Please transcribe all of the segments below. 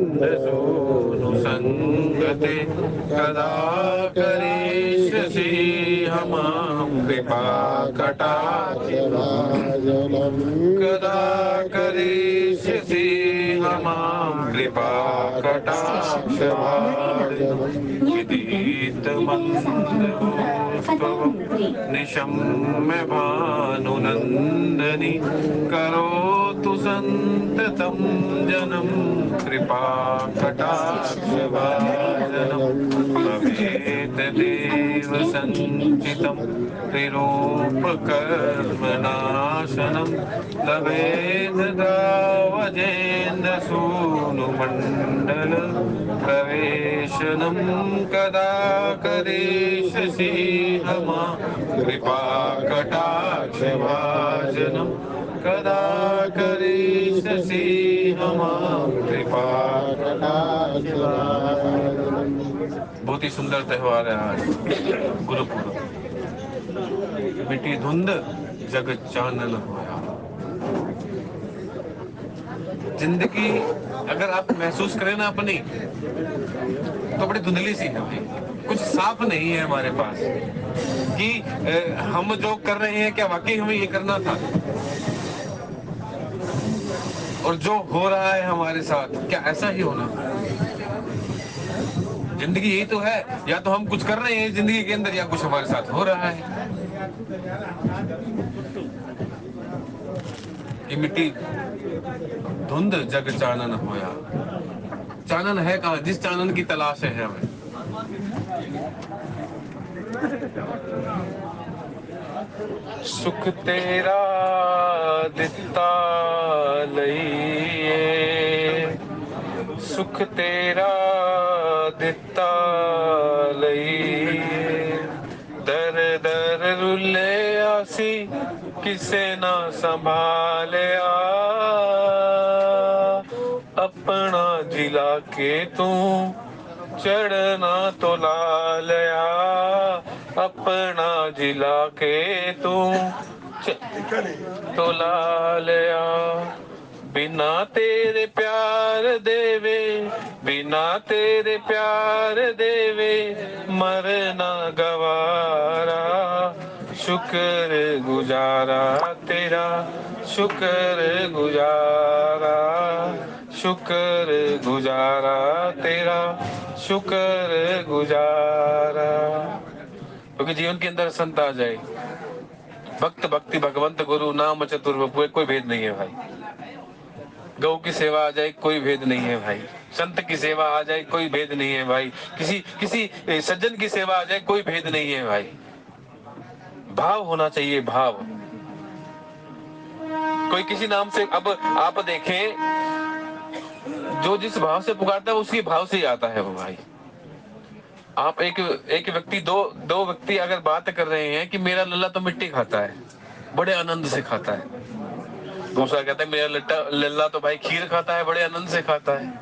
गोविंद सूनु संगते कदा करिष्यसि हमां कृपा कटाक्ष भाजनं कदा करिष्यसि हमां कृपा कटाक्ष भाजनं विदित मंदोत्पवं निशम्य भानुनन्दनि करोतु सन्ततं जनं कृपा कटाक्ष भाजनं भवेत् देव सञ्चितं त्रिरूपकर्मनाशनं लभेद गावजेन्द्र सूनुमण्डल प्रवेशनं कदा करिष्यसि हमां कृपा कटाक्ष भाजनं कदा करिष्यसि हमां कृपा कटाक्ष भाजनं। बहुत ही सुंदर त्योहार है आज गुरुपुरब। मिट्टी धुंध जग चानन होया। जिंदगी अगर आप महसूस करें ना अपनी, तो बड़ी धुंधली सी है भाई, कुछ साफ नहीं है हमारे पास कि हम जो कर रहे हैं क्या वाकई हमें ये करना था, और जो हो रहा है हमारे साथ क्या ऐसा ही होना। जिंदगी यही तो है, या तो हम कुछ कर रहे हैं जिंदगी के अंदर या कुछ हमारे साथ हो रहा है। ये मिट्टी धुंध जग चानन होया। चानन है कहाँ? जिस चानन की तलाश है हमें। सुख तेरा दिता लईए, सुख तेरा दिता लईए, दर दर रुले आसी किसे ना संभालिया, अपना जिला के तू चढ़ना तो ला लिया, अपना जिला के तू तो ला लिया। बिना तेरे प्यार देवे, बिना तेरे प्यार देवे मरना गवारा, शुक्र गुजारा तेरा, शुक्र गुजारा, शुक्र गुजारा तेरा, शुक्र गुजारा। क्योंकि जीवन के अंदर संत आ जाए, भक्त भक्ति भगवंत गुरु नाम चतुर्वपुए, कोई भेद नहीं है भाई। गौ की सेवा आ जाए कोई भेद नहीं है भाई, संत की सेवा आ जाए कोई भेद नहीं है भाई, किसी सज्जन की सेवा आ जाए कोई भेद नहीं है भाई। भाव होना चाहिए, भाव। कोई किसी नाम से, अब आप देखें, जो जिस भाव से पुकारता है उसी भाव से ही आता है वो भाई। आप एक व्यक्ति, दो व्यक्ति अगर बात कर रहे हैं कि मेरा लल्ला तो मिट्टी खाता है, बड़े आनंद से खाता है, दूसरा कहता है मेरा लल्ला तो भाई खीर खाता है, बड़े आनंद से खाता है।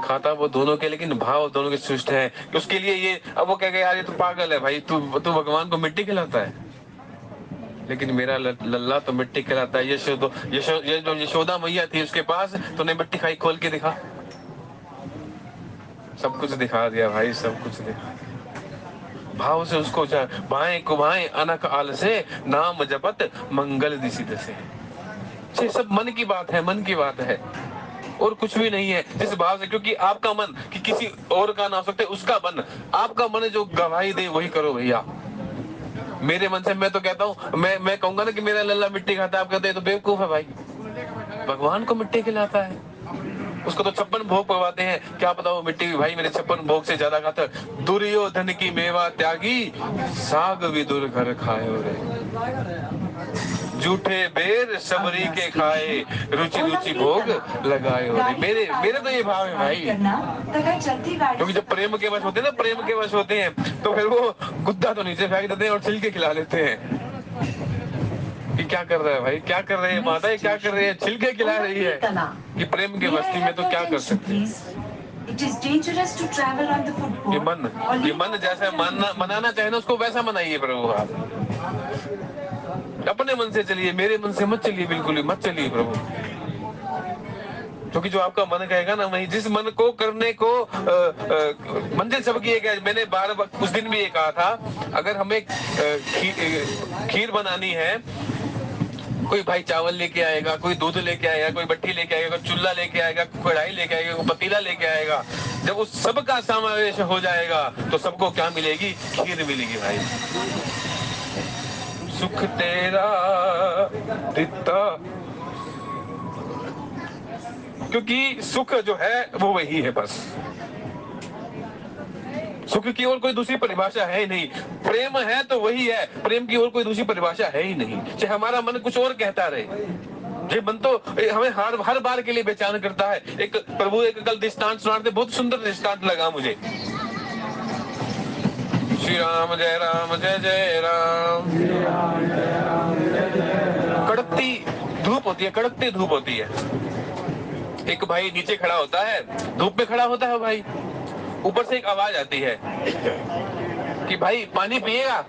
खाता वो दोनों के, लेकिन भाव दोनों के सृष्ट है कि उसके लिए ये, अब वो कह गया यार ये तो पागल है भाई, तू भगवान को मिट्टी खिलाता है, लेकिन मेरा लल्ला तो मिट्टी खिलाता है। ये जो यशोदा मैया थी उसके पास, तूने मिट्टी खाई, खोल के दिखा। सब कुछ दिखा दिया भाई, सब कुछ दिखा। भाव से उसको बाएं कुबाएं अनक आल से नाम जपत मंगल दिसी दसे। सब मन की बात है, मन की बात है और कुछ भी नहीं है। जिस भाव से, क्योंकि आपका मन कि किसी और का ना हो सकते, उसका मन, आपका मन जो गवाही दे वही करो भैया। मेरे मन से मैं तो कहता हूँ, मैं कहूंगा ना कि मेरा लल्ला मिट्टी खाता है, आप कहते हैं तो बेवकूफ है भाई। भगवान को मिट्टी खिलाता है, उसको तो 56 भोग पवाते हैं, क्या पता वो मिट्टी भाई मेरे 56 भोग से ज्यादा खाता है। दुर्योधन की मेवा त्यागी, साग विदुर घर खाए रे, झूठे बेर सबरी के खाए, रुचि रुचि भोग लगाए हो रे। मेरे तो ये भाव है भाई। क्योंकि जब प्रेम के वश होते हैं ना, प्रेम के वश होते हैं, तो फिर वो गुद्दा तो नीचे फेंक देते हैं और छिलके खिला लेते हैं। कि क्या कर रहा है भाई, क्या कर रहे हैं माता, क्या कर रही है, छिलके खिला रही है। कि प्रेम के मस्ती में तो क्या कर सकते हैं। ये मन जैसा मनाना चाहे ना उसको वैसा मनाइए प्रभु आप। अपने मन से चलिए, मेरे मन से मत चलिए, बिल्कुल ही मत चलिए प्रभु। क्योंकि जो आपका मन कहेगा ना, वही जिस मन को करने को मंजिल सबकी एक है। मैंने बार बार उस दिन भी ये कहा था, अगर हमें खीर बनानी है, कोई भाई चावल लेके आएगा, कोई दूध लेके आएगा, कोई भट्टी लेके आएगा, कोई चूल्हा लेके आएगा, कोई कढ़ाई लेके आएगा, कोई पतीला लेके आएगा। जब उस सब का समावेश हो जाएगा तो सबको क्या मिलेगी? खीर मिलेगी भाई। सुख तेरा दिता, क्योंकि सुख जो है वो वही है बस। सुख की और कोई दूसरी परिभाषा है ही नहीं। प्रेम है तो वही है, प्रेम की और कोई दूसरी परिभाषा है ही नहीं। चाहे हमारा मन कुछ और कहता रहे, ये मन तो हमें हर बार के लिए बेचैन करता है। एक प्रभु एक कल दृष्टांत सुनाते थे, बहुत सुंदर दृष्टांत लगा मुझे। श्री राम जय राम जय जय राम। कड़कती धूप होती है, कड़कती धूप होती है। एक भाई नीचे खड़ा होता है, धूप में खड़ा होता है भाई। ऊपर से एक आवाज आती है कि भाई पानी पिएगा?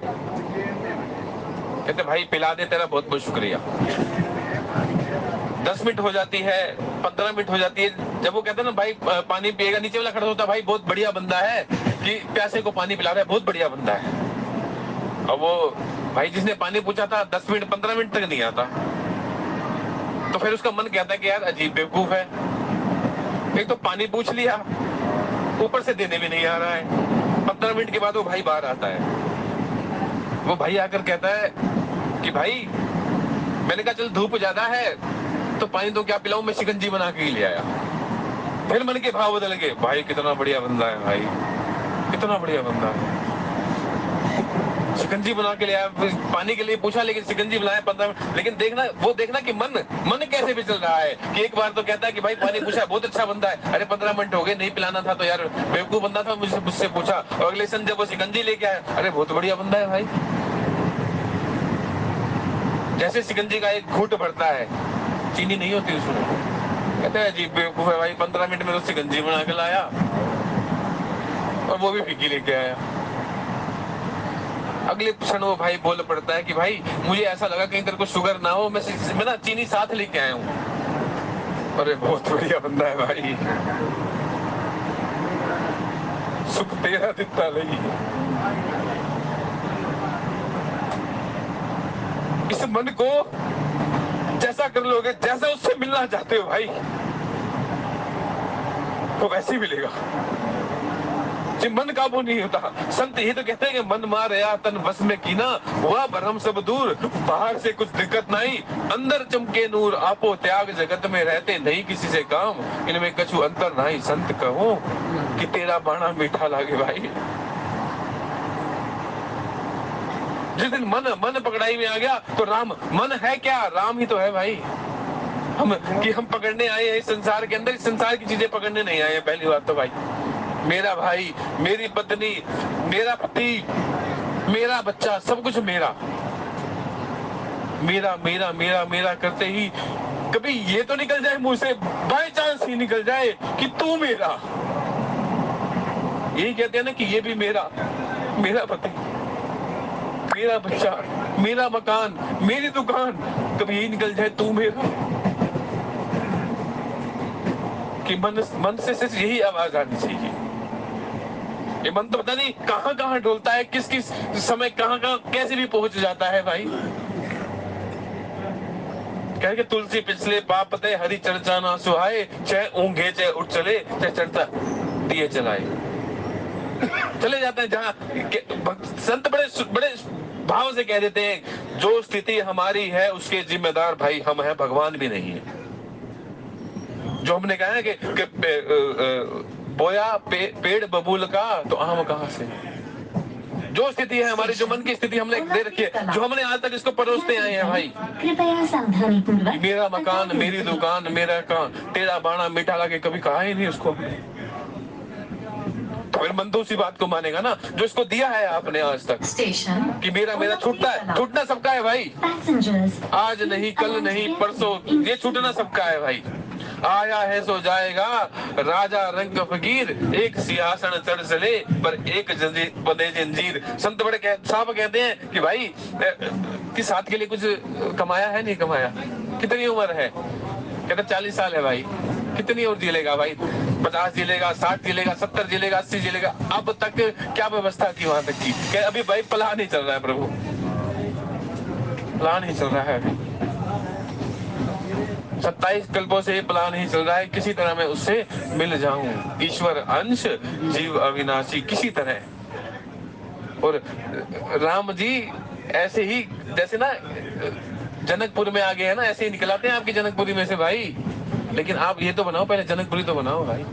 कहते भाई पिला दे, तेरा बहुत बहुत शुक्रिया। 10 मिनट हो जाती है, 15 मिनट हो जाती है। जब वो कहते हैं ना भाई पानी पिएगा, नीचे वाला खड़ा होता है, भाई बहुत बढ़िया बंदा है कि प्यासे को पानी पिला रहा है, बहुत बढ़िया बंदा है। और वो भाई जिसने पानी पूछा था 10 मिनट 15 मिनट तक नहीं आता। तो फिर उसका मन कहता है कि यार अजीब बेवकूफ है, एक तो पानी पूछ लिया, ऊपर से देने भी नहीं आ रहा है। 15 मिनट के बाद वो भाई बाहर आता है। वो भाई आकर कहता है कि भाई मैंने कहा चल धूप ज्यादा है तो पानी तो क्या पिलाऊं, मैं शिकंजी बना के ले आया। फिर मन के भाव बदल गए, भाई कितना बढ़िया बंदा है, भाई कितना बढ़िया बंदा है, शिकंजी बना के ले आया। पानी के लिए पूछा लेकिन शिकंजी बनाया 15 मिनट। लेकिन देखना कि मन कैसे भी चल रहा है कि एक बार तो कहता है कि भाई पानी पूछा, बहुत अच्छा बंदा है, अरे 15 मिनट हो गए नहीं पिलाना था तो यार बेवकूफ बंदा था, मुझसे पूछा। और अगले सन जब वो शिकंजी लेके आया, अरे बहुत बढ़िया बंदा है भाई। जैसे शिकंजी का एक घूंट भरता है, चीनी नहीं होती उसमें, कहता है जी बेवकूफ है भाई, 15 मिनट में तो शिकंजी बना के लाया और वो भी फीकी लेके आया। अगले क्षण वो भाई बोल पड़ता है कि भाई मुझे ऐसा लगा कहीं तेरे को शुगर ना हो, मैं ना चीनी साथ लेके आया हूँ। अरे बहुत बढ़िया बंदा है भाई, सुख तेरा दिता नहीं। इस मन को जैसा कर लोगे, जैसा उससे मिलना चाहते हो भाई, तो वैसे ही मिलेगा। जी मन काबू नहीं होता। संत ही तो कहते हैं कि मन मारया तन वश में कीना, हुआ भरम सब दूर, बाहर से कुछ दिक्कत नहीं, अंदर चमके नूर, आपो त्याग जगत में रहते नहीं किसी से काम, इनमें कछु अंतर नहीं। संत कहो कि तेरा बाणा मीठा लागे भाई। जिस दिन मन पकड़ाई में आ गया तो राम, मन है क्या? राम ही तो है भाई। हम पकड़ने आए हैं इस संसार के अंदर, इस संसार की चीजें पकड़ने नहीं आए हैं। पहली बात तो भाई, मेरा भाई, मेरी पत्नी, मेरा पति, मेरा बच्चा, सब कुछ मेरा मेरा मेरा मेरा मेरा करते ही कभी ये तो निकल जाए मुंह से, बाय चांस ही निकल जाए कि तू मेरा। यही कहते हैं ना कि ये भी मेरा, मेरा पति, मेरा बच्चा, मेरा मकान, मेरी दुकान, कभी यही निकल जाए तू मेरा। कि मन से सिर्फ यही आवाज आनी चाहिए। ये मन तो पता नहीं कहां कहां डोलता है, किस किस समय कहां कहां कैसे भी पहुंच जाता है भाई। कह के तुलसी पिछले पाप पते, हरि चर्चा ना सुहाए, चाहे ऊंघे चाहे उठ चले, चाहे चढ़ता दिए चलाए। चले जाते हैं जहां संत बड़े भाव से कह देते हैं, जो स्थिति हमारी है उसके जिम्मेदार भाई हम हैं, भगवान भी नहीं है। जो हमने कहा है कि बोया पेड़ बबूल का तो आम कहां से। जो स्थिति है हमारी, जो मन की स्थिति हमने दे रखी है, जो हमने आज तक इसको परोसते आए हैं भाई। कृपया सावधानी पूर्वक, मेरा मकान, मेरी दुकान, मेरा काम, तेरा बाणा मीठा लगे, कभी कहा ही नहीं उसको। फिर मन तो उसी बात को मानेगा ना जो इसको दिया है आपने आज तक। स्टेशन कि मेरा छूटना सबका है भाई। आज नहीं, कल नहीं, परसों, ये छूटना सबका है भाई। आया है सो जाएगा, राजा रंग फकीर, एक सिंहासन चढ़ चले पर एक बंधे जंजीर। संत बड़े साहब कहते हैं कि भाई किस साथ के लिए कुछ कमाया है, नहीं कमाया? कितनी उम्र है? कहते 40 साल है भाई। कितनी और जी लेगा भाई? 50 जी लेगा, 60 जी लेगा, 70 जी लेगा, 80 जी लेगा। अब तक क्या व्यवस्था की वहां तक की? क्या अभी भाई प्लान ही चल रहा है प्रभु, प्लान ही चल रहा है। 27 कल्पों से प्लान ही चल रहा है, किसी तरह मैं उससे मिल जाऊं। ईश्वर अंश जीव अविनाशी, किसी तरह। और राम जी ऐसे ही जैसे ना जनकपुर में आ गए हैं ना, ऐसे ही निकलाते हैं आपकी जनकपुरी में से भाई। लेकिन आप ये तो बनाओ, पहले जनकपुरी तो बनाओ भाई।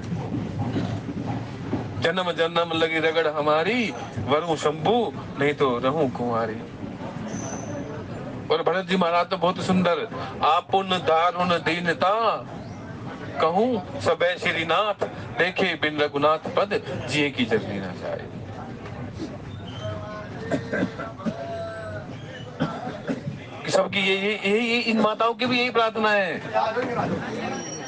जन्म जन्म लगी रगड़ हमारी, वरुण शंभू नहीं तो रहूं कुंवारी। और भरत जी महाराज तो बहुत सुंदर। आपुन दारुण दीनता कहूं सबे श्रीनाथ, देखे बिन रघुनाथ पद जिए की जर्नी ना जाए। सबकी यही इन माताओं की भी यही प्रार्थना है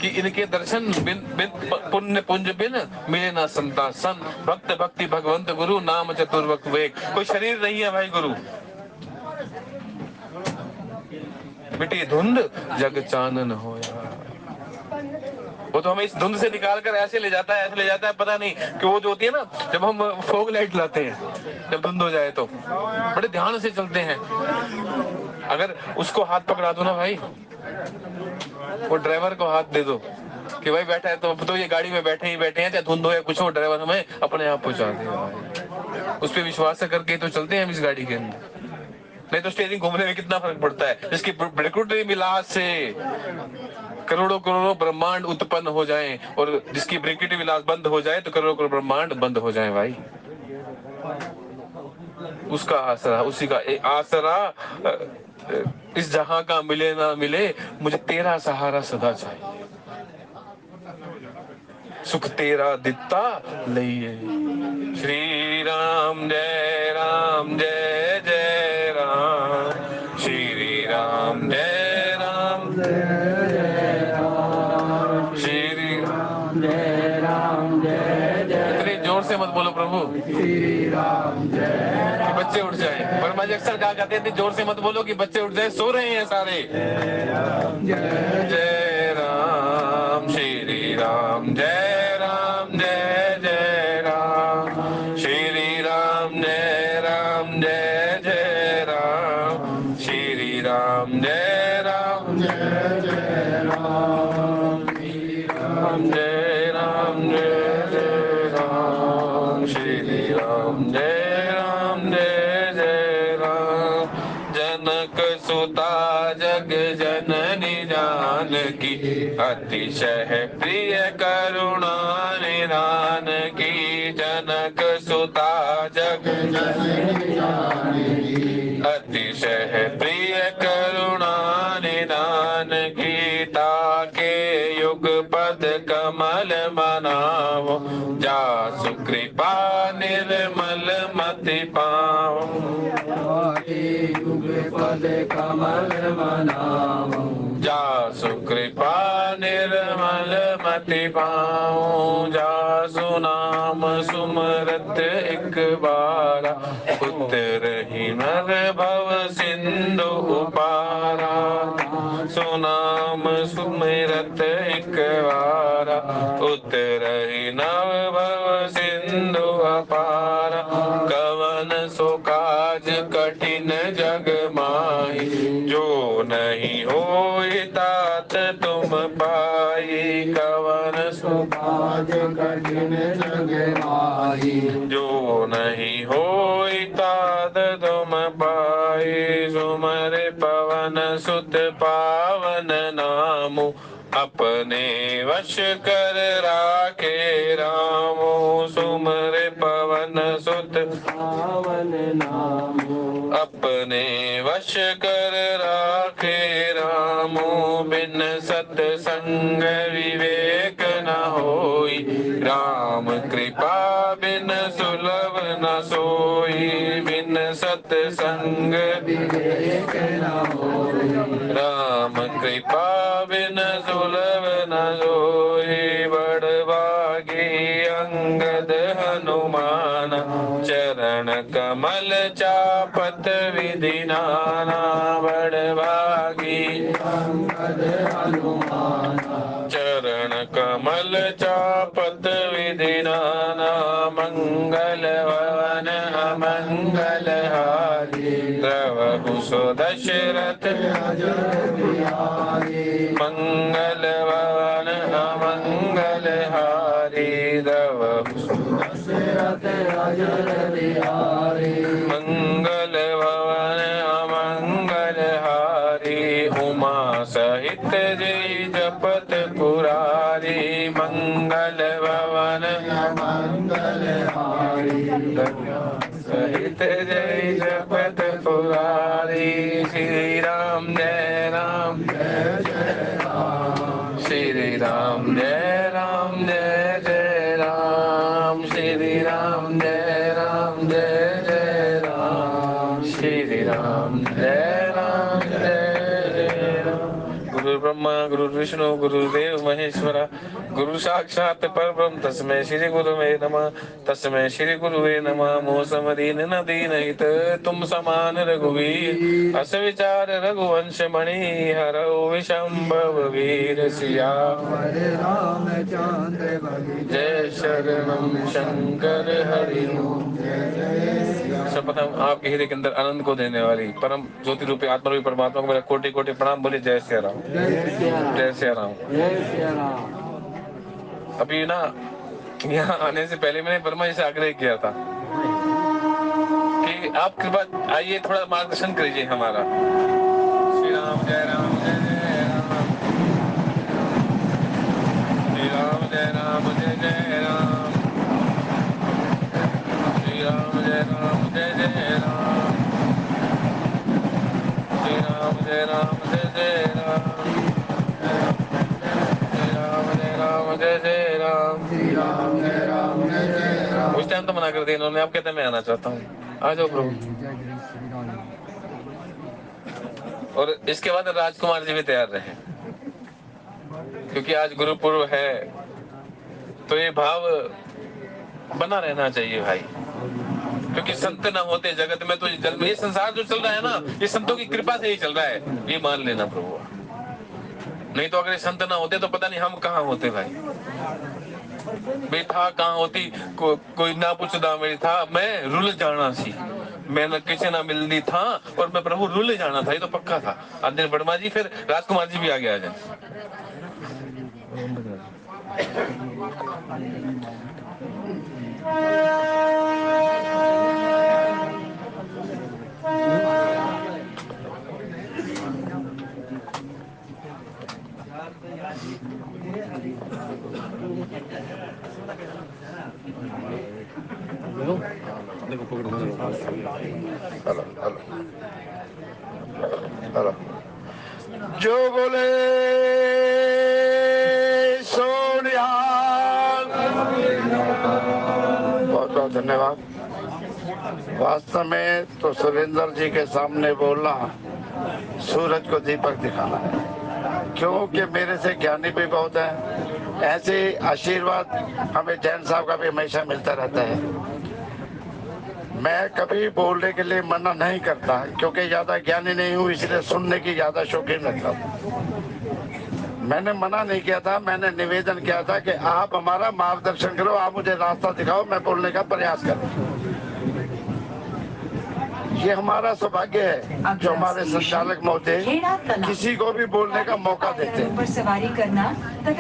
कि इनके दर्शन बिन बिन पुण्य पुंज बिन मिले ना संतासन। भक्त भक्ति भगवंत गुरु नाम चतुर्वक वेग। कोई शरीर नहीं है भाई गुरु। मिटी धुंध जग चानन होया। वो तो हमें इस धुंध से निकाल कर ऐसे ले जाता है, ऐसे ले जाता है, पता नहीं कि वो जो होती है ना, जब हम फोग लाइट लाते हैं, जब धुंध हो जाए तो बड़े ध्यान से चलते हैं। अगर उसको हाथ पकड़ा दो ना भाई, वो ड्राइवर को हाथ दे दो कि भाई बैठा है तो ये गाड़ी में बैठे हैं, चाहे धुंध हो या कुछ हो, ड्राइवर हमें अपने आप पहुंचा देगा। उस पर विश्वास करके तो चलते हैं हम इस गाड़ी के अंदर। नहीं तो स्टीयरिंग घूमने में कितना फर्क पड़ता है। जिसकी प्रकृति विलास से करोड़ों करोड़ों ब्रह्मांड उत्पन्न हो जाएं, और जिसकी प्रकृति विलास बंद हो जाए तो करोड़ों करोड़ ब्रह्मांड बंद हो जाएं भाई। उसका आसरा, उसी का आसरा इस जहां का मिले ना मिले, मुझे तेरा सहारा सदा चाहिए। सुख तेरा दिता लइए। श्री राम जय जय राम, श्री राम जय राम, श्री राम जय राम जय जय। इतनी जोर से मत बोलो प्रभु, श्री राम जय कि बच्चे उठ जाए। वर्मा जी अक्सर कहा करते थे जोर से मत बोलो कि बच्चे उठ जाए, सो रहे हैं सारे। जय जय राम, श्री राम जय राम जय जय राम, श्री राम जय जय राम, श्री राम जय जय राम, श्री राम जय जय राम, श्री राम जय राम। जनक सुता जग जननी जानकी, अतिशय प्रिय करुणा निधान की। जनक सुता जग जननी जानकी, अतिशय प्रिय करुणा निधान की। ताके युग पद कमल मनावो, जासु कृपा निर्मल मति पावो। युग पद कमल मनावो, जासु कृपा निर्मल मति पावो। जासु नाम सुमरत एक बारा, उतरहि नर भव सिंधु उपारा। सुनाम सुमिरत एक बारा, उतरहि नर भव सिंधु अपारा। कवन सो काज कठिन जग माही, जो नहीं होई तात तुम पाई। कवन सो काज कठिन जग माही, जो नहीं होई तात तुम पाई। सुमर पवन सुत पावन नामु, अपने वश कर राखे रामो। सुमर पवन सुत पावन नामो, अपने वश कर राखे रामो। बिन सत्संग विवेक न होई, राम कृपा बिन सुलभ न सोई। बिन सत्संग विवेक न होई, राम कृपा बिन सुलभ न सोई। बड़भागी अंगद हनुमान, चरण कमल चापत विधि नाना। बड़भागी अंगद हनुमान, चरण प्रजापत विधिनाना मंगल भवन अमंगलहारी द्रवहुसो दशरथ मंगल भवन अमंगलहारी द्रवहुसो मंगल भवन अमंगलहारी उमा सहित जय जपत पुरारी मंगल भवन सहित जय जपत पुरारी श्री राम जय राम श्री राम जय राम जय जय राम श्री राम जय राम जय जय राम श्री राम जय राम जय जय राम। गुरु ब्रह्मा गुरु विष्णु गुरुदेव महेश्वरा गुरु साक्षात परब्रह्म तस्मै श्री गुरुवे नमः तस्मै श्री गुरुवे नमः मोह समदीन न दीन हित तुम समान रघुवीर अस विचार रघुवंश मणि हरौ विशंभव वीर सिया जय शरणम शंकर हरि सर्वप्रथम आपके हृदय के अंदर आनंद को देने वाली परम ज्योति रूपी आत्मा रूपी परमात्मा को मेरा कोटि कोटि प्रणाम। बोले जय सिया राम जय सिया राम। अभी ना यहाँ आने से पहले मैंने वर्मा जी से आग्रह किया था कि आप कृपा आइए थोड़ा मार्गदर्शन करिए हमारा। श्री राम जय राम जय जय राम श्री राम जय राम जय जय राम श्री राम जय राम जय जय राम श्री राम जय राम जय जय राम जय जय राम। उस टाइम तो मना कर दिया इन्होंने, आप कहते मैं आना चाहता हूँ। आ जाओ प्रभु। और इसके बाद राजकुमार जी भी तैयार रहे क्योंकि आज गुरु पर्व है तो ये भाव बना रहना चाहिए भाई, क्योंकि संत ना होते जगत में तो ये संसार जो चल रहा है ना ये संतों की कृपा से ही चल रहा है, ये मान लेना प्रभु। नहीं तो अगर संत ना होते तो पता नहीं हम कहाँ होते भाई। बेटा कहाँ होती कोई ना पूछदा मेरी था मैं रुल जाना सी मैं न किसी ना मिलनी था और मैं प्रभु रुल जाना था, ये तो पक्का था। आज दिन वर्मा जी फिर राजकुमार जी भी आगे आ जाए। हेलो जो बोले सोनिहाल। बहुत बहुत धन्यवाद। वास्तव में तो सुरेंद्र जी के सामने बोलना सूरज को दीपक दिखाना है, क्योंकि मेरे से ज्ञानी भी बहुत है। ऐसे आशीर्वाद हमें जैन साहब का भी हमेशा मिलता रहता है। मैं कभी बोलने के लिए मना नहीं करता क्योंकि ज्यादा ज्ञानी नहीं हूँ, इसलिए सुनने की ज्यादा शौकीन रखता हूँ। मैंने मना नहीं किया था, मैंने निवेदन किया था कि आप हमारा मार्गदर्शन करो, आप मुझे रास्ता दिखाओ, मैं बोलने का प्रयास करूँ। ये हमारा सौभाग्य है जो हमारे संचालक महोदय किसी को भी बोलने का मौका देते हैं,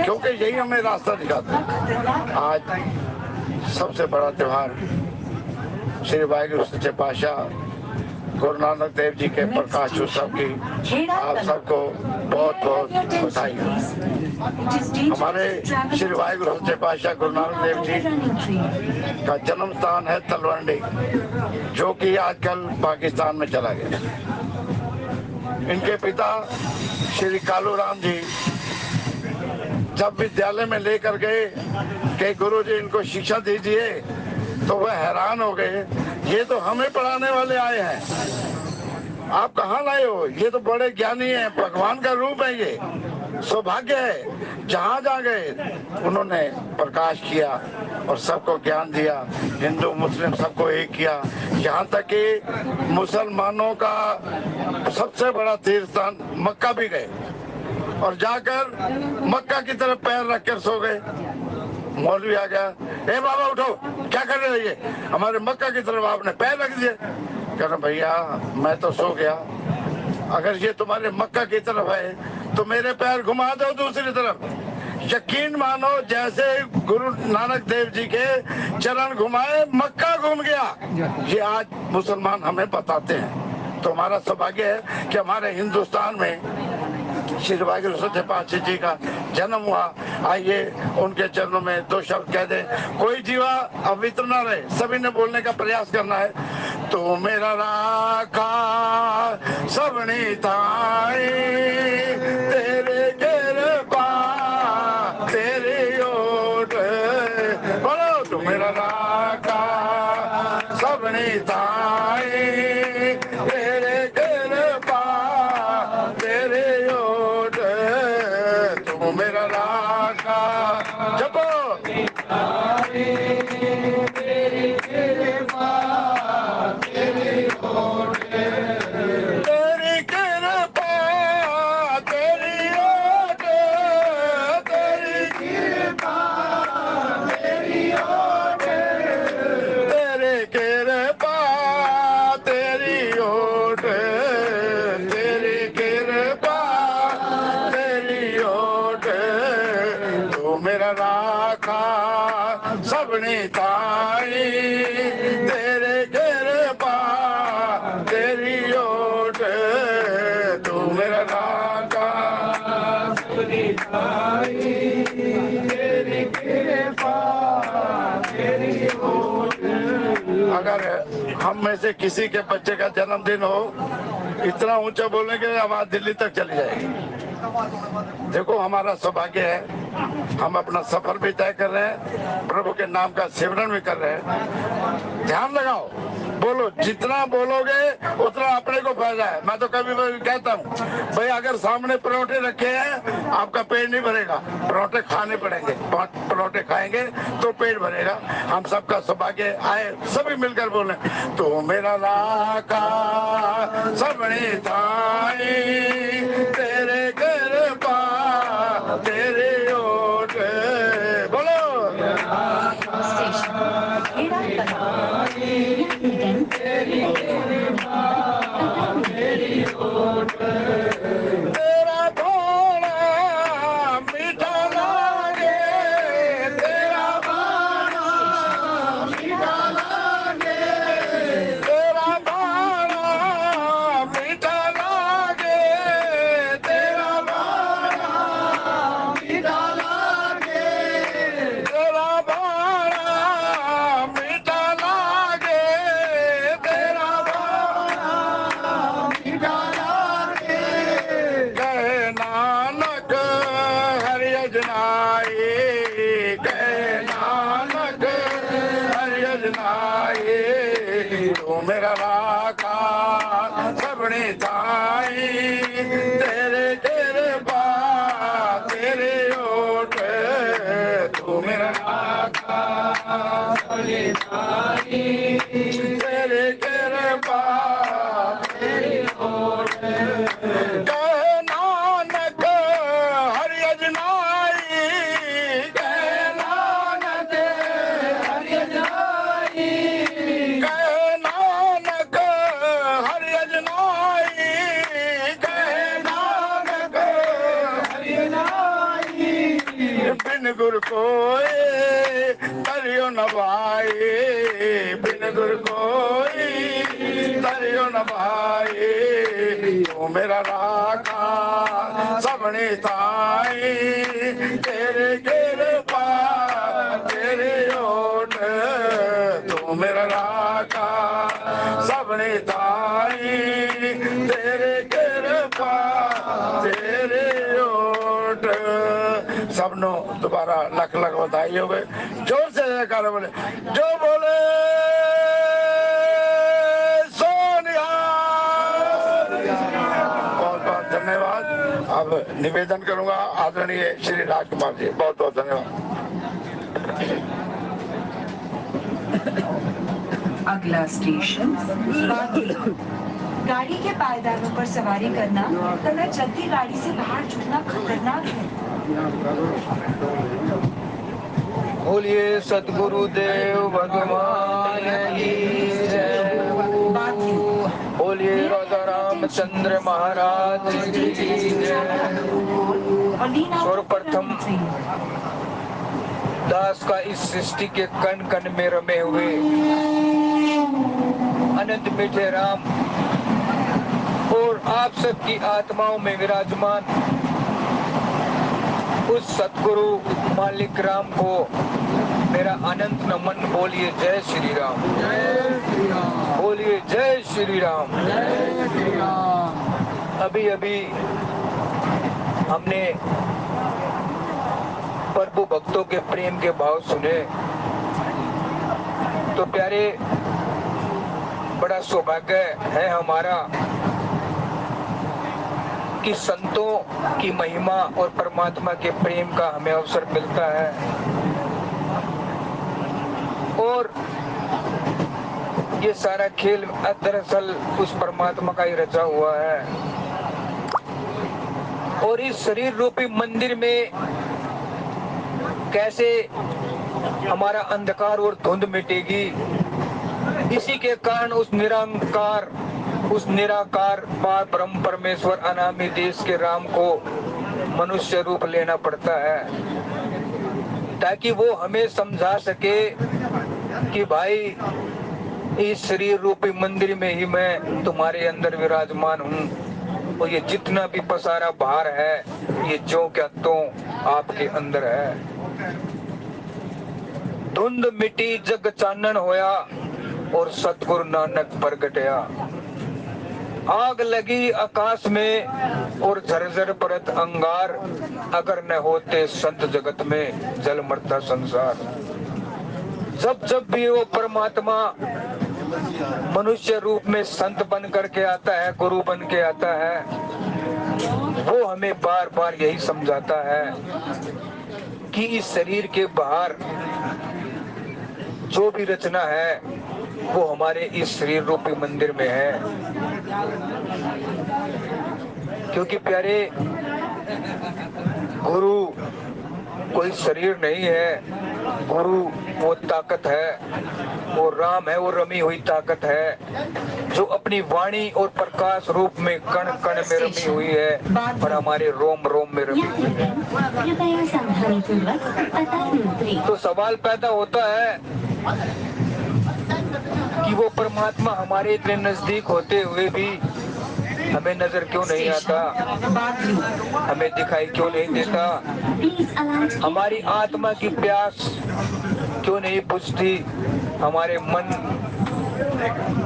क्योंकि यही हमें रास्ता दिखाता है। आज सबसे बड़ा त्योहार श्री वाहिगुरु सच्चे पातशाह गुरु नानक देव जी के प्रकाश उत्सव की आप सबको बहुत बहुत बधाई। हमारे श्री वाहिगुरु सच्चे पातशाह गुरु नानक देव जी का जन्म स्थान है तलवंडी, जो कि आजकल पाकिस्तान में चला गया। इनके पिता श्री कालू राम जी जब विद्यालय में लेकर गए कि गुरु जी इनको शिक्षा दीजिए तो वह हैरान हो गए, ये तो हमें पढ़ाने वाले आए हैं, आप कहाँ लाए हो? ये तो बड़े ज्ञानी हैं, भगवान का रूप है, ये सौभाग्य है। जहाँ जा गए उन्होंने प्रकाश किया और सबको ज्ञान दिया, हिंदू मुस्लिम सबको एक किया। यहाँ तक कि मुसलमानों का सबसे बड़ा तीर्थ स्थान मक्का भी गए और जाकर मक्का की तरफ पैर रखकर सो गए। मौलवी आ गया, ए बाबा उठो, क्या कर रहे हो? ये हमारे मक्का की तरफ आपने पैर रख दिए। कह रहा भैया मैं तो सो गया, अगर ये तुम्हारे मक्का की तरफ है तो मेरे पैर घुमा दो दूसरी तरफ। यकीन मानो जैसे गुरु नानक देव जी के चरण घुमाए मक्का घूम गया। ये आज मुसलमान हमें बताते हैं। तो हमारा सौभाग्य है कि हमारे हिंदुस्तान में श्री वाहिगुरु सच्चे पातशाह जी का जन्म हुआ। आइए उनके चरणों में दो शब्द कह दें। कोई जीवा अवित्र न रहे, सभी ने बोलने का प्रयास करना है। तो मेरा राका सबनी ताई तेरे कृपा तेरी ओट, बोलो तो मेरा राका सबनी ताई तेरे कृपा तेरे ओट, तू मेरा राका जपो तेरी कृपा तेरी ओट, तेरी कृपा तेरी ओट, तेरी कृपा तेरी ओट, तेरे कृपा तेरी ओट, तेरी कृपा तेरी ओट, तू मेरा राखा सबनी ताई तेरे कृपा तेरी ओट, तू मेरा राखा सबनी ताई तेरी कृपा तेरी ओट। अगर हम में से किसी के बच्चे का जन्मदिन हो, इतना ऊंचा बोलने के लिए आवाज दिल्ली तक चली जाएगी। देखो हमारा सौभाग्य है, हम अपना सफर भी तय कर रहे हैं, प्रभु के नाम का सिमरन भी कर रहे हैं। ध्यान लगाओ, बोलो, जितना बोलोगे उतना अपने को फायदा है। मैं तो कभी कहता हूँ भाई अगर सामने परोठे रखे हैं आपका पेट नहीं भरेगा, परोठे खाने पड़ेंगे, परोठे खाएंगे तो पेट भरेगा। हम सबका सौभाग्य आए सभी मिलकर बोले तो मेरा राका सबनी ताई तेरे कृपा तेरे ओट, बोलो तेरा भाना मीठा लागे, तेरा भाना मीठा लागे, तेरा भाना मीठा लागे, तेरा भाना मीठा लागे, तेरा भाना मीठा लागे, तेरा भाना मीठा लागे। कह नानक हरि अजनाई, कह नानक हरि अजनाई, तू मेरा राका सबनी ताई तेरे कृपा तेरे ओट, तू मेरा राका सबनी ताई तेरे कृपा तेरे ओट। कह नानक हरि अजनाई, कह नानक हरि अजनाई, कह नानक हरि अजनाई, कह नानक हरि अजनाई, बिन गुर कोई तरियो न भाई, बिन गुर कोई तरियो न भाई, तू मेरा राका सबनी ताई तेरे कृपा तेरे ओट, तू मेरा राका सबनी ताई तेरे कृपा तेरे ओट। सबनो दोबारा लख लख बधाई हो गए, जोर से जयकार बोले, जो बोले धन्यवाद। अब निवेदन करूंगा आदरणीय श्री राजकुमार जी, बहुत बहुत धन्यवाद। अगला स्टेशन गाड़ी के पायदानों पर सवारी करना तथा चलती गाड़ी से बाहर छूटना खतरनाक है। बोलिए सतगुरुदेव भगवान की जय। बोलिए राजा रामचंद्र महाराज की जय। सर्वप्रथम दास का इस सृष्टि के कण कण में रमे हुए अनंत मीठे राम और आप सबकी आत्माओं में विराजमान उस सतगुरु मालिक राम को मेरा अनंत नमन। बोलिए जय श्री राम, बोलिए जय श्री राम। अभी अभी हमने प्रभु भक्तों के प्रेम के भाव सुने तो प्यारे, बड़ा सौभाग्य है हमारा कि संतों की महिमा और परमात्मा के प्रेम का हमें अवसर मिलता है और ये सारा खेल दरअसल उस परमात्मा का ही रचा हुआ है। और इस शरीर रूपी मंदिर में कैसे हमारा अंधकार और धुंध मिटेगी, इसी के कारण उस निरंकार, उस निराकार पार ब्रह्म परमेश्वर अनामी देश के राम को मनुष्य रूप लेना पड़ता है ताकि वो हमें समझा सके कि भाई इस शरीर रूपी मंदिर में ही मैं तुम्हारे अंदर विराजमान हूँ और ये जितना भी पसारा भार है ये जो क्या तो आपके अंदर है। धुंध मिटी जग चानन होया और सतगुरु नानक प्रगटया। आग लगी आकाश में और झरझर परत अंगार, अगर न होते संत जगत में जल मरता संसार। जब जब भी वो परमात्मा मनुष्य रूप में संत बन करके आता है, गुरु बन के आता है, वो हमें बार बार यही समझाता है कि इस शरीर के बाहर जो भी रचना है वो हमारे इस शरीर रूपी मंदिर में है। क्योंकि प्यारे, गुरु कोई शरीर नहीं है, गुरु वो ताकत है, वो राम है, वो रमी हुई ताकत है जो अपनी वाणी और प्रकाश रूप में कण कण में रमी हुई है और हमारे रोम रोम में रमी हुई है। कृपया सावधानीपूर्वक पता उतरें। तो सवाल पैदा होता है कि वो परमात्मा हमारे इतने नजदीक होते हुए भी हमें नजर क्यों नहीं आता, हमें दिखाई क्यों नहीं देता, हमारी आत्मा की प्यास क्यों नहीं बुझती, हमारे मन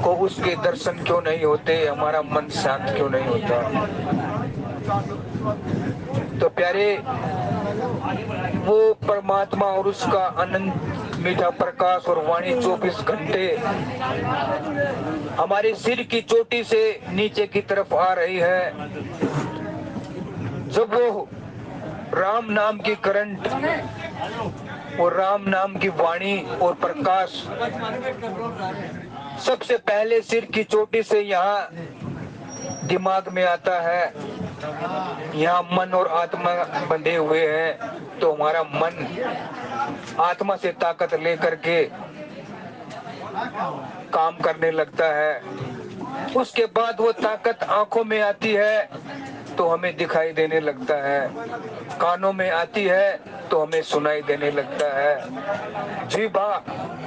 को उसके दर्शन क्यों नहीं होते, हमारा मन शांत क्यों नहीं होता। तो प्यारे, वो परमात्मा और उसका अनंत मीठा प्रकाश और वाणी 24 घंटे हमारे सिर की चोटी से नीचे की तरफ आ रही है। जब वो राम नाम की करंट और राम नाम की वाणी और प्रकाश सबसे पहले सिर की चोटी से यहाँ दिमाग में आता है, यहाँ मन और आत्मा बंधे हुए हैं, तो हमारा मन आत्मा से ताकत लेकर के काम करने लगता है। उसके बाद वो ताकत आंखों में आती है तो हमें दिखाई देने लगता है, कानों में आती है तो हमें सुनाई देने लगता है, जीभा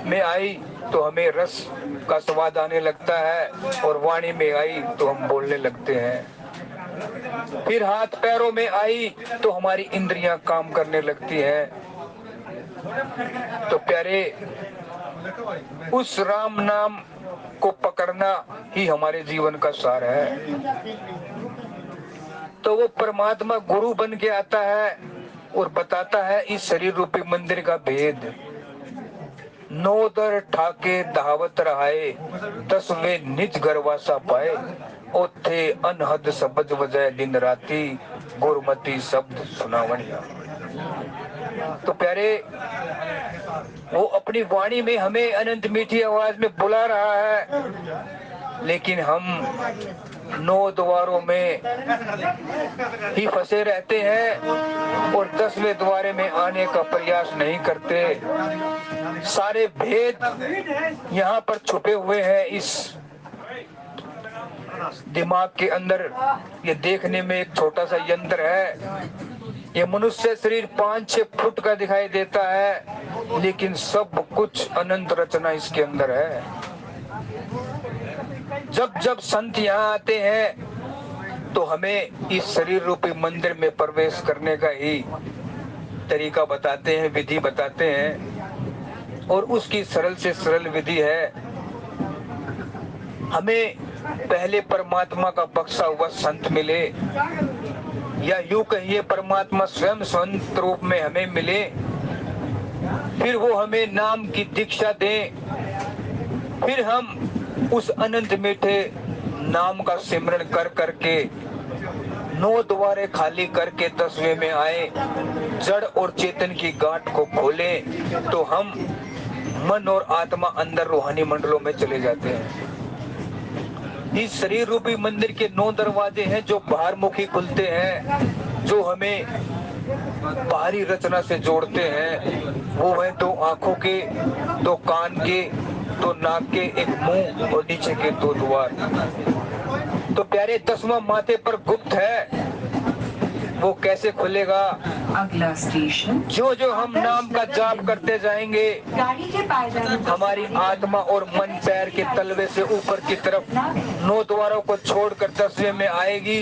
में आई तो हमें रस का स्वाद आने लगता है और वाणी में आई तो हम बोलने लगते हैं। फिर हाथ पैरों में आई तो हमारी इंद्रियां काम करने लगती हैं। तो प्यारे, उस राम नाम को पकड़ना ही हमारे जीवन का सार है। तो वो परमात्मा गुरु बन के आता है और बताता है इस शरीर रूपी मंदिर का भेद। नौदर ठाके दहावत रहाए, 10वें निज गरवासा पाए, ओथे अनहद सबज वजह दिन राती, गुरमती शब्द सुनावनिया। तो प्यारे, वो अपनी वाणी में हमें अनंत मीठी आवाज में बुला रहा है लेकिन हम 9 द्वारों में ही फंसे रहते हैं और 10वें द्वारे में आने का प्रयास नहीं करते। सारे भेद यहाँ पर छुपे हुए हैं इस दिमाग के अंदर। ये देखने में एक छोटा सा यंत्र है। ये मनुष्य शरीर 5-6 फुट का दिखाई देता है, लेकिन सब कुछ अनंत रचना इसके अंदर है। जब जब संत यहाँ आते हैं तो हमें इस शरीर रूपी मंदिर में प्रवेश करने का ही तरीका बताते हैं, विधि बताते हैं। और उसकी सरल से सरल विधि है, हमें पहले परमात्मा का बख्शा हुआ संत मिले, या यूं कहिए परमात्मा स्वयं संत रूप में हमें मिले, फिर वो हमें नाम की दीक्षा दें, फिर हम उस अनंत मीठे नाम का सिमरन कर करके 9 द्वारे खाली करके 10वें में आए, जड़ और चेतन की गांठ को खोलें, तो हम मन और आत्मा अंदर रूहानी मंडलों में चले जाते हैं। इस शरीर रूपी मंदिर के 9 दरवाजे हैं जो बाहर मुखी खुलते हैं, जो हमें बाहरी रचना से जोड़ते हैं। वो है 2 आंखों के, 2 कान के, 2 नाक के, 1 मुंह और नीचे के 2 द्वार। तो प्यारे 10वां माथे पर गुप्त है, वो कैसे खुलेगा? अगला स्टेशन जो जो हम नाम का जाप करते जाएंगे, गाड़ी के पायदानों पर हमारी आत्मा और मन पैर के तलवे से ऊपर की तरफ 9 द्वारों को छोड़कर 10वें में आएगी,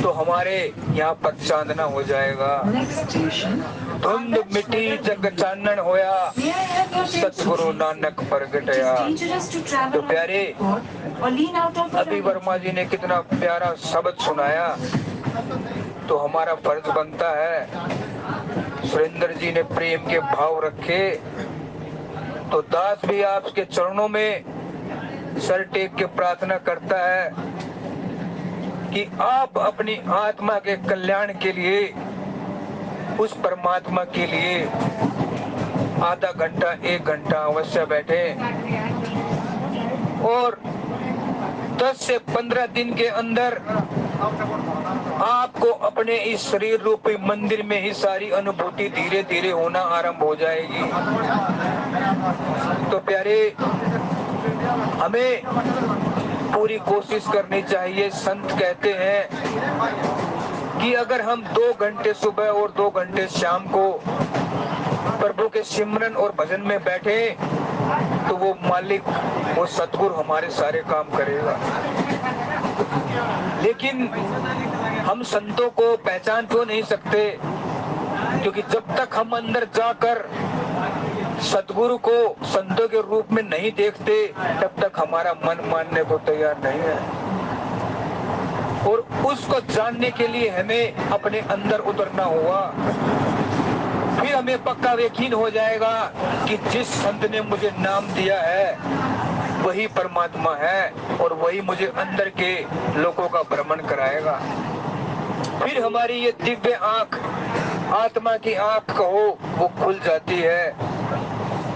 तो हमारे यहाँ पर चांदना हो जाएगा। नेक्स्ट स्टेशन धुंध मिट्टी जग चानन होया, सतगुरु नानक प्रगटया। तो प्यारे अभी वर्मा जी ने कितना प्यारा शब्द सुनाया, तो हमारा फर्ज बनता है। सुरेंद्र जी ने प्रेम के भाव रखे, तो दास भी आपके चरणों में सर टेक के प्रार्थना करता है कि आप अपनी आत्मा के कल्याण के लिए, उस परमात्मा के लिए आधा घंटा 1 घंटा अवश्य बैठे, और 10 से 15 दिन के अंदर आपको अपने इस शरीर रूपी मंदिर में ही सारी अनुभूति धीरे धीरे होना आरंभ हो जाएगी। तो प्यारे, हमें पूरी कोशिश करनी चाहिए। संत कहते हैं कि अगर हम 2 घंटे सुबह और 2 घंटे शाम को प्रभु के सिमरन और भजन में बैठे, तो वो मालिक, वो सतगुरु हमारे सारे काम करेगा। लेकिन हम संतों को पहचान तो नहीं सकते, क्योंकि जब तक हम अंदर जाकर सतगुरु को संतों के रूप में नहीं देखते, तब तक हमारा मन मानने को तैयार नहीं है। और उसको जानने के लिए हमें अपने अंदर उतरना हुआ, फिर हमें पक्का यकीन हो जाएगा कि जिस संत ने मुझे नाम दिया है वही परमात्मा है, और वही मुझे अंदर के लोगों का भ्रमण कराएगा। फिर हमारी ये दिव्य आंख, आत्मा की आंख कहो, वो खुल जाती है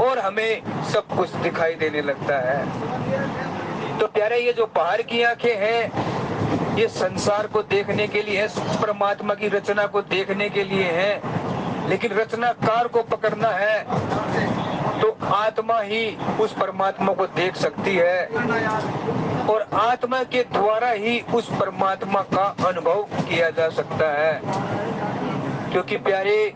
और हमें सब कुछ दिखाई देने लगता है। तो प्यारे, ये जो बाहर की आंखें हैं, ये संसार को देखने के लिए है, परमात्मा की रचना को देखने के लिए है, लेकिन रचनाकार को पकड़ना है तो आत्मा ही उस परमात्मा को देख सकती है, और आत्मा के द्वारा ही उस परमात्मा का अनुभव किया जा सकता है। क्योंकि प्यारे,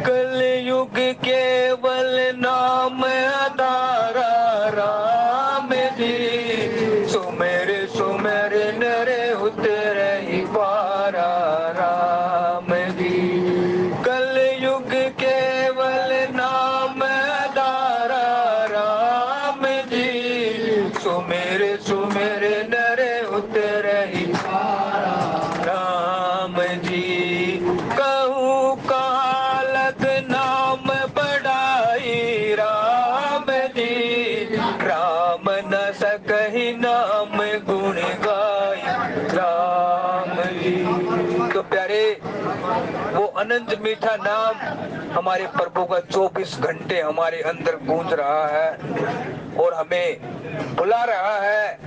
कलयुग केवल नाम आधारा राम जी, सुमेर सुमेर नरे उतरे ही पारा राम जी। कलयुग केवल नाम आधारा राम जी, सुमेर सुमेर नरे उतरे ही पारा राम जी। कहूँ कालक नाम बढ़ाई राम जी, राम न सकहि नाम गुण गाई राम जी। तो प्यारे, वो अनंत मीठा नाम हमारे प्रभु का 24 घंटे हमारे अंदर गूंज रहा है और हमें बुला रहा है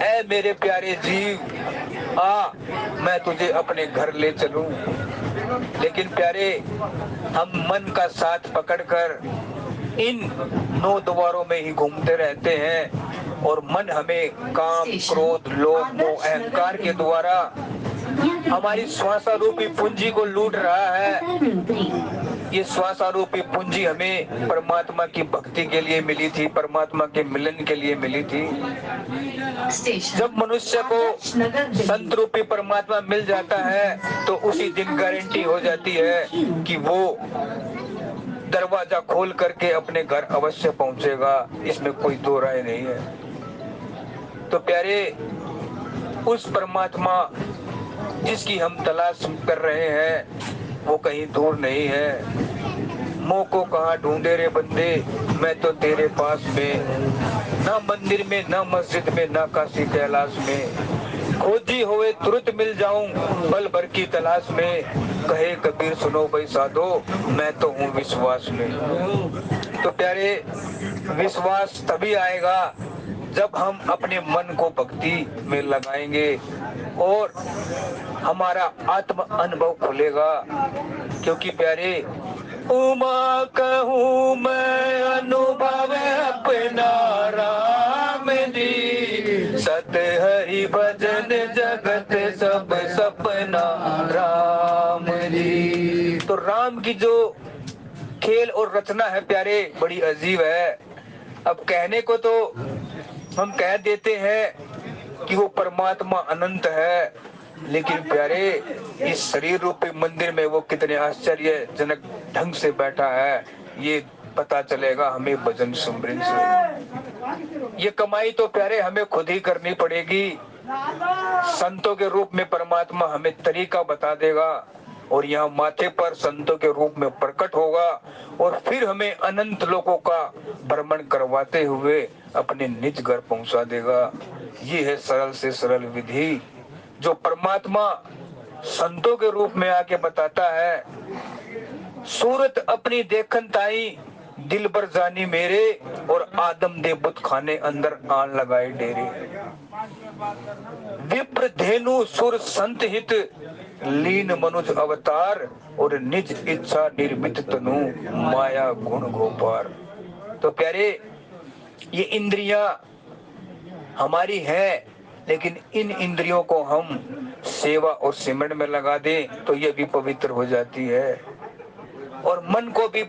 ऐ मेरे प्यारे जीव आ, मैं तुझे अपने घर ले चलूं। लेकिन प्यारे, हम मन का साथ पकड़कर इन 9 द्वारों में ही घूमते रहते हैं और मन हमें काम, क्रोध, लोभ, मोह, अहंकार के द्वारा हमारी श्वासारूपी पूंजी को लूट रहा है। ये श्वासारूपी पूंजी हमें परमात्मा की भक्ति के लिए मिली थी, परमात्मा के मिलन के लिए मिली थी। जब मनुष्य को संत रूपी परमात्मा मिल जाता है तो उसी दिन गारंटी हो जाती है कि वो दरवाजा खोल करके अपने घर अवश्य पहुंचेगा, इसमें कोई दो राय नहीं है। तो प्यारे, उस परमात्मा जिसकी हम तलाश कर रहे हैं वो कहीं दूर नहीं है। मुँह को कहाँ ढूंढे रे बंदे, मैं तो तेरे पास में, ना मंदिर में, ना मस्जिद में, ना काशी कैलाश में। खोजी हुए तुरंत मिल जाऊं पल भर की तलाश में। कहे कबीर सुनो भाई साधो, मैं तो हूँ विश्वास में। तो प्यारे, विश्वास तभी आएगा जब हम अपने मन को भक्ति में लगाएंगे और हमारा आत्म अनुभव खुलेगा। क्योंकि प्यारे, उमा कहूँ मैं अनुभव अपना राम जी, सत हरि भजन जगत सब सपना राम जी। तो राम की जो खेल और रचना है प्यारे, बड़ी अजीब है। अब कहने को तो हम कह देते हैं कि वो परमात्मा अनंत है, लेकिन प्यारे, इस शरीर रूपी मंदिर में वो कितने आश्चर्यजनक ढंग से बैठा है, ये पता चलेगा हमें भजन सुमरन से। ये कमाई तो प्यारे हमें खुद ही करनी पड़ेगी। संतों के रूप में परमात्मा हमें तरीका बता देगा और यहाँ माथे पर संतों के रूप में प्रकट होगा और फिर हमें अनंत लोगों का भ्रमण करवाते हुए अपने निज घर पहुंचा देगा। ये है सरल से सरल विधि जो परमात्मा संतों के रूप में आके बताता है। सूरत अपनी देखन ताई दिल बर जानी मेरे, और आदम दे बुत खाने अंदर आन लगाए डेरे। विप्र धेनु सुर संत हित, लीन मनुज अवतार, और निज इच्छा निर्मित तनु, माया गुण गोपार। तो प्यारे, ये इंद्रियां हमारी है, लेकिन इन इंद्रियों को हम सेवा और सिमरन में लगा दें तो ये भी पवित्र हो जाती है। और मन को भी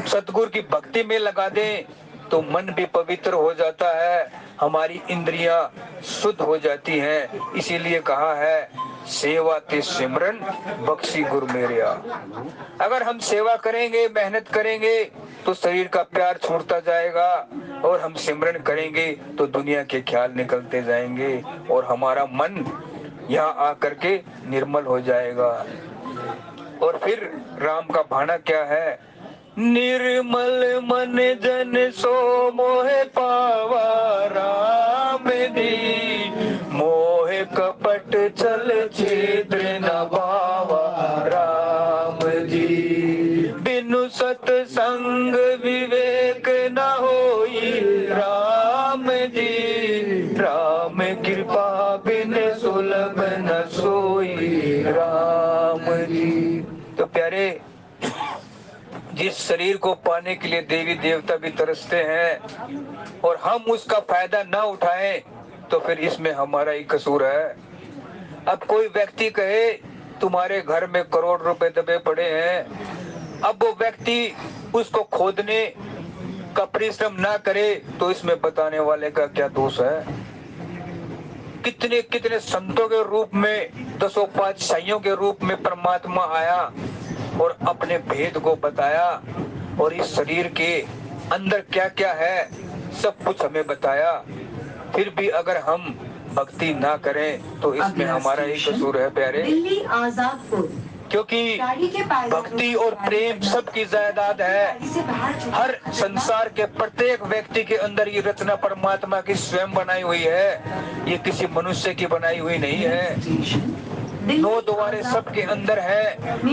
सतगुरु की भक्ति में लगा दें तो मन भी पवित्र हो जाता है, हमारी इंद्रियां शुद्ध हो जाती हैं। इसीलिए कहा है, सेवा ते सिमरन बख्शी गुरु मेरिया। अगर हम सेवा करेंगे, मेहनत करेंगे तो शरीर का प्यार छूटता जाएगा, और हम सिमरन करेंगे तो दुनिया के ख्याल निकलते जाएंगे और हमारा मन यहाँ आकर के निर्मल हो जाएगा। और फिर राम का भाना क्या है, निर्मल मन जन सो मोहे पावा राम दी, मोहे कपट चल छिद्र न पावा राम जी। बिनु सतसंग विवेक न होई राम जी, राम कृपा बिन सुलभ न सोई राम जी। तो प्यारे, जिस शरीर को पाने के लिए देवी देवता भी तरसते हैं और हम उसका फायदा ना उठाएं तो फिर इसमें हमारा ही कसूर है। अब कोई व्यक्ति कहे तुम्हारे घर में करोड़ रुपए दबे पड़े हैं, अब वो व्यक्ति उसको खोदने का परिश्रम ना करे तो इसमें बताने वाले का क्या दोष है। कितने कितने संतों के रूप में, दसों पातशाहियों के रूप में परमात्मा आया और अपने भेद को बताया, और इस शरीर के अंदर क्या क्या है सब कुछ हमें बताया। फिर भी अगर हम भक्ति ना करें तो इसमें हमारा ही कसूर है प्यारे। दिल्ली आजादपुर, क्योंकि भक्ति और प्रेम सबकी जायदाद है। हर संसार के प्रत्येक व्यक्ति के अंदर ये रचना परमात्मा की स्वयं बनाई हुई है, ये किसी मनुष्य की बनाई हुई नहीं है। 9 द्वारे सबके अंदर है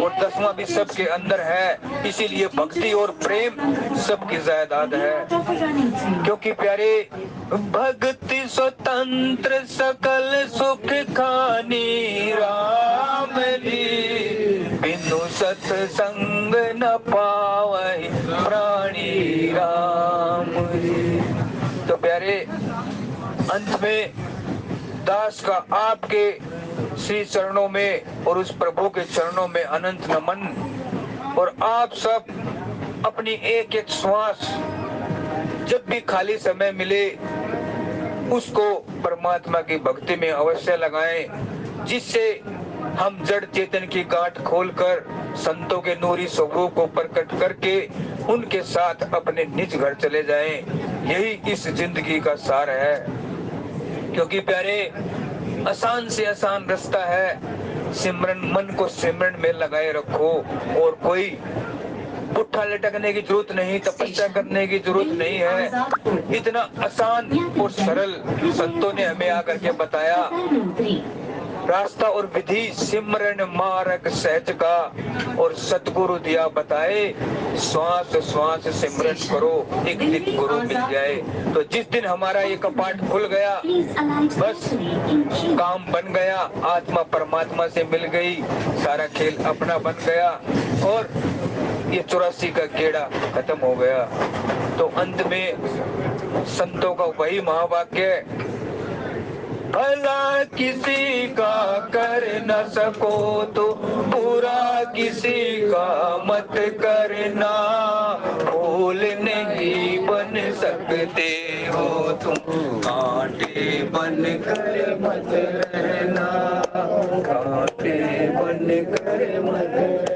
और 10वां भी सबके अंदर है, इसीलिए भक्ति और प्रेम सबकी जायदाद है। क्योंकि प्यारे, भक्ति स्वतंत्र सकल सुख खानी राम ली, बिनु सत्संग न पावै प्राणी राम ली। तो प्यारे, अंत में दास का आपके श्री चरणों में और उस प्रभु के चरणों में अनंत नमन। और आप सब अपनी एक एक श्वास जब भी खाली समय मिले उसको परमात्मा की भक्ति में अवश्य लगाएं, जिससे हम जड़ चेतन की गांठ खोलकर संतों के नूरी स्वरूप को प्रकट करके उनके साथ अपने निज घर चले जाएं। यही इस जिंदगी का सार है। क्योंकि प्यारे, आसान से आसान रास्ता है सिमरन, मन को सिमरन में लगाए रखो और कोई पुट्ठा लटकने की जरूरत नहीं, तपस्या करने की जरूरत नहीं है। इतना आसान और सरल संतों ने हमें आकर के बताया रास्ता और विधि, सिमरन मार्ग सहज का और सतगुरु दिया बताए, श्वास श्वास सिमरन करो, एक दिन गुरु मिल जाए। तो जिस दिन हमारा ये कपाट खुल गया, बस काम बन गया, आत्मा परमात्मा से मिल गई, सारा खेल अपना बन गया और ये 84 का गेड़ा खत्म हो गया। तो अंत में संतों का वही महावाक्य, भला किसी का कर न सको तो बुरा किसी का मत करना, फूल नहीं बन सकते हो तुम, कांटे बन कर मत रहना, कांटे बन कर मत